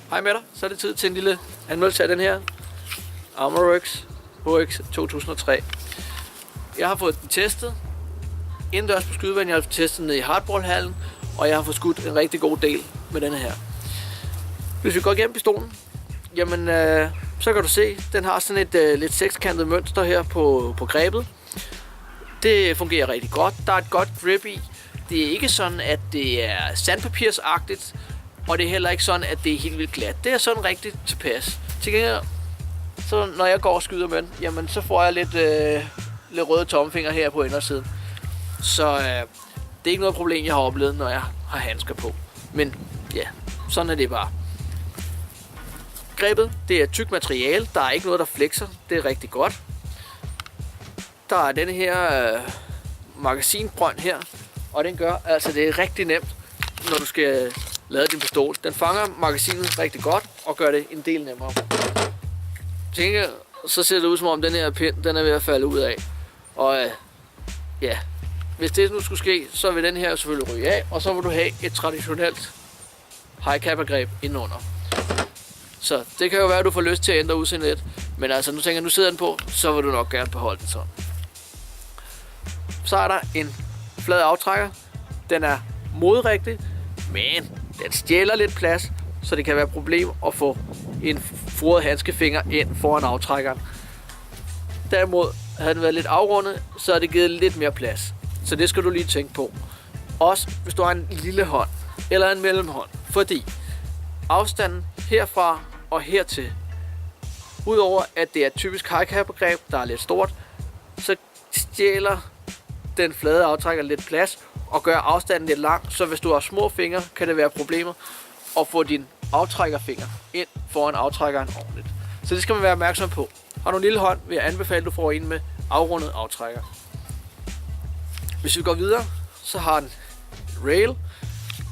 Hej med dig, så er det tid til en lille anmeldelse af den her Armorworks HX 2003. Jeg har fået den testet indendørs på skydebanen, jeg har testet den nede i hardballhallen, og jeg har fået skudt en rigtig god del med denne her. Hvis vi går igennem pistolen, jamen så kan du se, den har sådan et lidt sekskantet mønster her på grebet. Det fungerer rigtig godt, der er et godt grip i. Det er ikke sådan, at det er sandpapirsagtigt, og det er heller ikke sådan, at det er helt vildt glat. Det er sådan rigtig tilpas. Til gengæld, så når jeg går og skyder med den, jamen så får jeg lidt røde tommelfinger her på indersiden. Så det er ikke noget problem, jeg har oplevet, når jeg har handsker på. Men ja, sådan er det bare. Grebet, det er tyk materiale. Der er ikke noget, der flexer. Det er rigtig godt. Der er denne her magasinbrønd her. Og den gør altså, det er rigtig nemt, når du skal lade din pistol. Den fanger magasinet rigtig godt og gør det en del nemmere. Tænker, så ser det ud som om den her pind, den er ved at falde ud af. Og ja, hvis det nu skulle ske, så vil den her selvfølgelig ryge af, og så vil du have et traditionelt high cap greb indenunder. Så det kan jo være, at du får lyst til at ændre udseendet lidt. Men altså, nu tænker jeg, nu sidder den på, så vil du nok gerne beholde den sådan. Så er der en flad aftrækker. Den er modrigtig, men den stjæler lidt plads, så det kan være et problem at få en foret handskefinger ind foran aftrækkeren. Derimod havde den været lidt afrundet, så har det givet lidt mere plads. Så det skal du lige tænke på. Også hvis du har en lille hånd eller en mellemhånd, fordi afstanden herfra og hertil, udover at det er et typisk high cap greb, der er lidt stort, så stjæler den flade aftrækker lidt plads og gør afstanden lidt lang, så hvis du har små fingre, kan det være problemer at få din aftrækkerfinger ind foran aftrækkeren ordentligt. Så det skal man være opmærksom på. Har du en lille hånd, vil jeg anbefale, at du får en med afrundet aftrækker. Hvis vi går videre, så har den rail.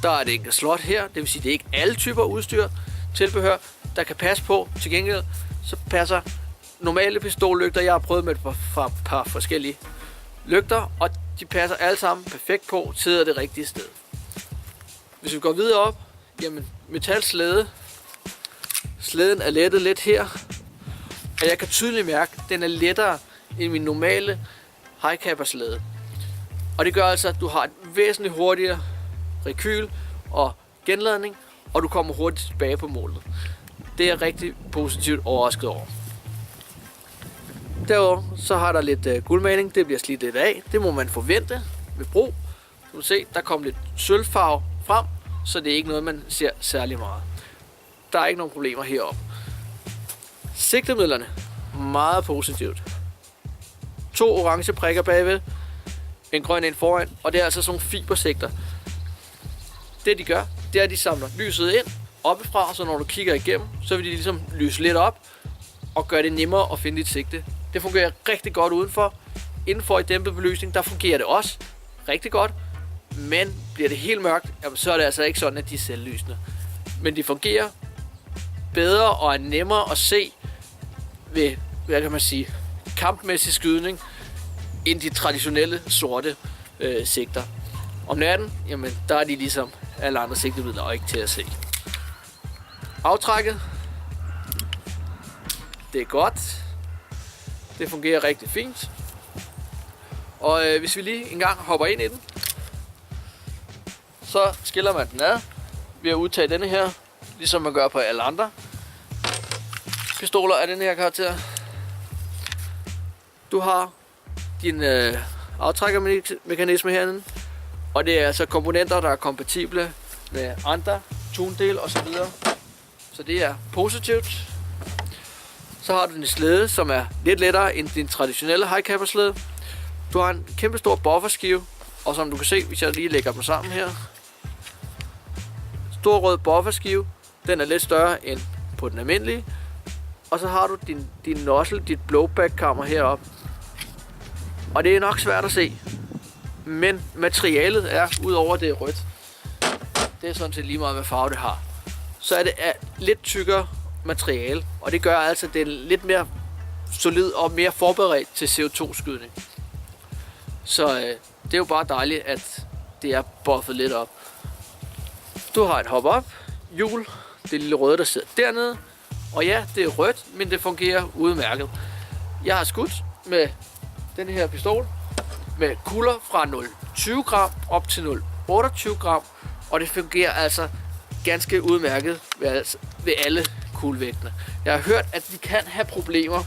Der er et enkelt slot her, det vil sige, det er ikke alle typer udstyr, tilbehør, der kan passe på. Til gengæld, så passer normale pistollygter, jeg har prøvet med et par forskellige lygter, og de passer alle sammen perfekt på, sidder det rigtige sted. Hvis vi går videre op, jamen metalslæde. Slæden er lettet lidt her, og jeg kan tydeligt mærke, at den er lettere end min normale high capper slæde. Og det gør altså, at du har et væsentligt hurtigere rekyl og genladning, og du kommer hurtigt tilbage på målet. Det er jeg rigtig positivt overrasket over. Derudover så har der lidt guldmaling, det bliver slidt lidt af. Det må man forvente ved brug. Du kan se, der kommer lidt sølvfarve frem, så det er ikke noget, man ser særlig meget. Der er ikke nogen problemer heroppe. Sigtemidlerne, meget positivt. 2 orange prikker bagved, en grøn ind foran, og det er altså sådan nogle fibersigter. Det de gør, det er, at de samler lyset ind oppefra, så når du kigger igennem, så vil de ligesom lyse lidt op og gøre det nemmere at finde dit sigte. Det fungerer rigtig godt udenfor. Indenfor i dæmpet belysning, der fungerer det også rigtig godt. Men bliver det helt mørkt, jamen, så er det altså ikke sådan, at de er selvlysende. Men de fungerer bedre og er nemmere at se ved, hvad kan man sige, kampmæssig skydning, end de traditionelle sorte sigter. Om natten, jamen, der er de ligesom alle andre sigtemidler og ikke til at se. Aftrækket, det er godt. Det fungerer rigtig fint. Og hvis vi lige engang hopper ind i den, så skiller man den ad ved at udtage denne her, ligesom man gør på alle andre pistoler af den her karakter. Du har din aftrækkermekanisme herinde, og det er altså komponenter, der er kompatible med andre tunedele osv. Så det er positivt. Så har du en slæde, som er lidt lettere end din traditionelle high capper slæde. Du har en kæmpe stor bufferskive, og som du kan se, hvis jeg lige lægger dem sammen her. Stor rød bufferskive, den er lidt større end på den almindelige. Og så har du din nozzle, dit blowback-kammer heroppe. Og det er nok svært at se, men materialet er, udover det er rødt, det er sådan set lige meget, hvad farve det har. Så er det lidt tykkere materiale, og det gør altså, at det er lidt mere solid og mere forberedt til CO2-skydning. Så det er jo bare dejligt, at det er buffet lidt op. Du har et hop-up hjul, det lille røde, der sidder dernede. Og ja, det er rødt, men det fungerer udmærket. Jeg har skudt med den her pistol med kugler fra 0,20 gram op til 0,28 gram. Og det fungerer altså ganske udmærket ved alle kuglevægtene. Jeg har hørt, at de kan have problemer,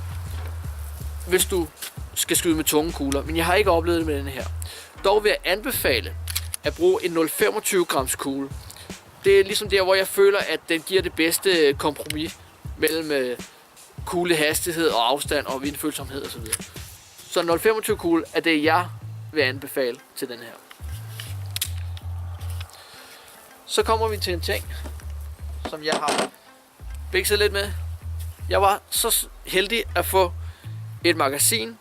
hvis du skal skyde med tunge kugler, men jeg har ikke oplevet det med den her. Dog vil jeg anbefale at bruge en 0,25 grams kugle. Det er ligesom der, hvor jeg føler, at den giver det bedste kompromis mellem kuglehastighed og afstand og vindfølsomhed osv. Så en 0,25 kugle er det, jeg vil anbefale til den her. Så kommer vi til en ting, som jeg har bikset lidt med. Jeg var så heldig at få et magasin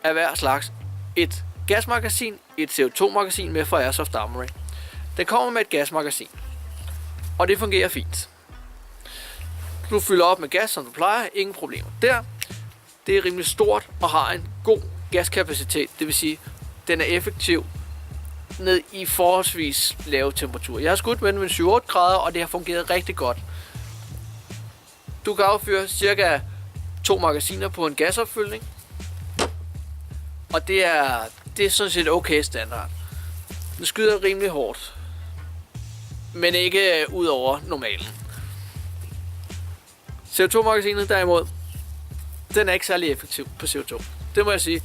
af hver slags. Et gasmagasin, et CO2-magasin med fra Airsoft Armory. Den kommer med et gasmagasin, og det fungerer fint. Du fylder op med gas, som du plejer, ingen problemer der. Det er rimelig stort og har en god gaskapacitet, det vil sige, den er effektiv ned i forholdsvis lave temperaturer. Jeg har skudt med den med 7-8 grader, og det har fungeret rigtig godt. Du kan affyre cirka 2 magasiner på en gasopfyldning, og det er sådan set okay standard. Den skyder rimelig hårdt, men ikke ud over normalen. CO2-magasinet derimod, den er ikke særlig effektiv på CO2. Det må jeg sige.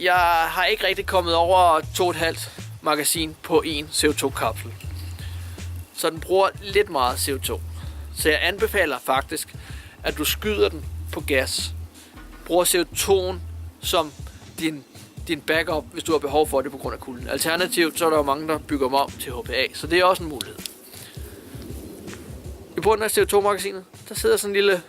Jeg har ikke rigtig kommet over 2,5 magasin på en CO2-kapsel. Så den bruger lidt meget CO2. Så jeg anbefaler faktisk, at du skyder den på gas. Bruger CO2'en som din backup, hvis du har behov for det på grund af kulden. Alternativt så er der jo mange, der bygger dem om til HPA, så det er også en mulighed. I bunden af CO2-magasinet, der sidder sådan en lille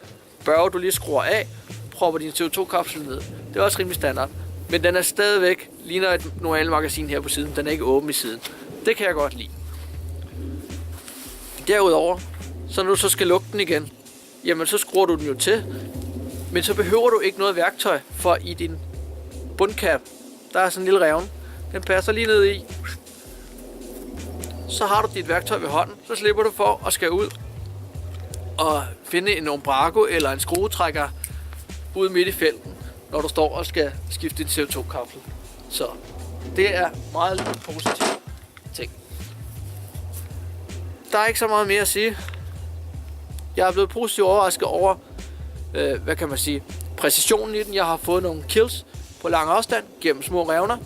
børge, du lige skruer af, propper din CO2-kapsel ned. Det er også rimelig standard. Men den er stadigvæk, ligner et normalt magasin her på siden. Den er ikke åben i siden. Det kan jeg godt lide. Derudover, så når du så skal lukke den igen, jamen så skruer du den jo til. Men så behøver du ikke noget værktøj, for i din bundkap, der er sådan en lille revne. Den passer lige ned i. Så har du dit værktøj ved hånden, så slipper du for at skal ud og finde en umbrago eller en skruetrækker ude midt i felten, når du står og skal skifte din CO2-kapsel. Så det er meget positivt ting. Der er ikke så meget mere at sige. Jeg er blevet positivt overrasket over, hvad kan man sige, præcisionen i den. Jeg har fået nogle kills på lang afstand gennem små revner.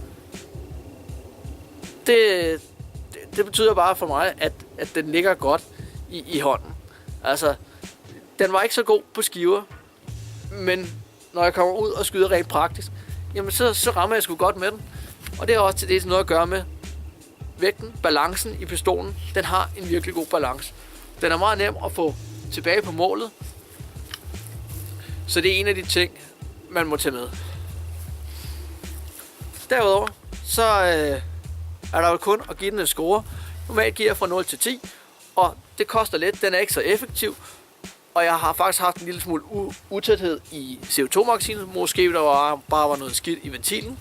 Det betyder bare for mig, at den ligger godt i hånden. Altså, den var ikke så god på skiver, men når jeg kommer ud og skyder rent praktisk, jamen så rammer jeg sgu godt med den. Og det har også til det noget at gøre med vægten, balancen i pistolen. Den har en virkelig god balance. Den er meget nem at få tilbage på målet. Så det er en af de ting, man må tage med. Derudover, så er der jo kun at give den en score. Normalt giver jeg fra 0 til 10, og det koster lidt. Den er ikke så effektiv. Og jeg har faktisk haft en lille smule utæthed i CO2-magasinet. Måske der bare var noget skidt i ventilen.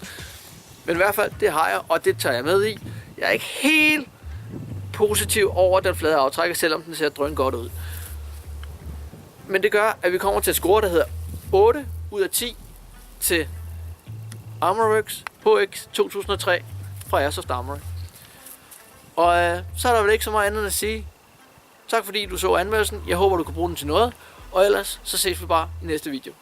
Men i hvert fald, det har jeg, og det tager jeg med i. Jeg er ikke helt positiv over den flade aftrækker, selvom den ser drøn godt ud. Men det gør, at vi kommer til et score, der hedder 8 ud af 10 til ArmorWorks HX 2003 fra Airsoft Armory. Og så er der vel ikke så meget andet at sige. Tak fordi du så anmeldelsen. Jeg håber, du kan bruge den til noget. Og ellers så ses vi bare i næste video.